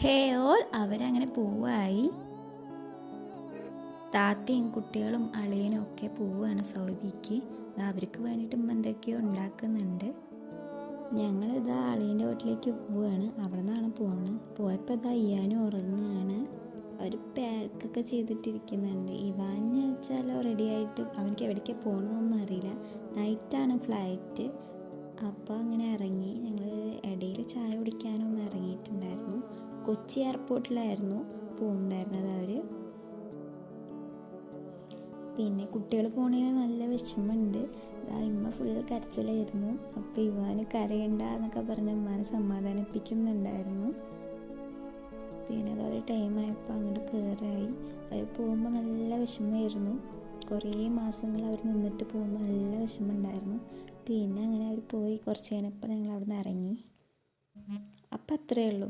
ഹേ all അവരങ്ങനെ പോവായി. താത്തയും കുട്ടികളും അളിയനും ഒക്കെ പോവുകയാണ് സൗദിക്ക്. അവർക്ക് വേണ്ടിയിട്ട് എന്തൊക്കെയോ ഉണ്ടാക്കുന്നുണ്ട്. ഞങ്ങളിതാ അളിയൻ്റെ വീട്ടിലേക്ക് പോവുകയാണ്. അവിടെ നിന്നാണ് പോകുന്നത്. പോയപ്പോൾ ഇതാ ഇയാനും ഉറങ്ങുകയാണ്. അവർ പാക്കൊക്കെ ചെയ്തിട്ടിരിക്കുന്നുണ്ട്. ഇവാന്ന് വെച്ചാൽ റെഡി ആയിട്ട് അവനക്ക് എവിടേക്കാണ് പോകണമെന്നൊന്നും അറിയില്ല. നൈറ്റാണ് ഫ്ലൈറ്റ്. അപ്പോൾ അങ്ങനെ ഇറങ്ങി. ഞങ്ങൾ ഇടയിൽ ചായ കുടിക്കാനൊന്നും ഇറങ്ങിയിട്ടുണ്ടായിരുന്നു. കൊച്ചി എയർപോർട്ടിലായിരുന്നു പോകുന്നുണ്ടായിരുന്നത് അവർ. പിന്നെ കുട്ടികൾ പോണതിന് നല്ല വിഷമമുണ്ട്. ഇമ്മ ഫുൾ കരച്ചിലായിരുന്നു. അപ്പോൾ ഇവാന് കരയണ്ട എന്നൊക്കെ പറഞ്ഞ് ഇമ്മാനെ സമാധാനിപ്പിക്കുന്നുണ്ടായിരുന്നു. പിന്നെ അതൊരു ടൈമായപ്പോൾ അങ്ങോട്ട് കയറായി. അവർ പോകുമ്പോൾ നല്ല വിഷമമായിരുന്നു. കുറേ മാസങ്ങൾ അവർ നിന്നിട്ട് പോകുമ്പോൾ നല്ല വിഷമമുണ്ടായിരുന്നു. പിന്നെ അങ്ങനെ അവർ പോയി കുറച്ച് കഴിഞ്ഞപ്പോൾ ഞങ്ങൾ അവിടെ നിന്ന് ഇറങ്ങി. അപ്പം അത്രയേ ഉള്ളൂ.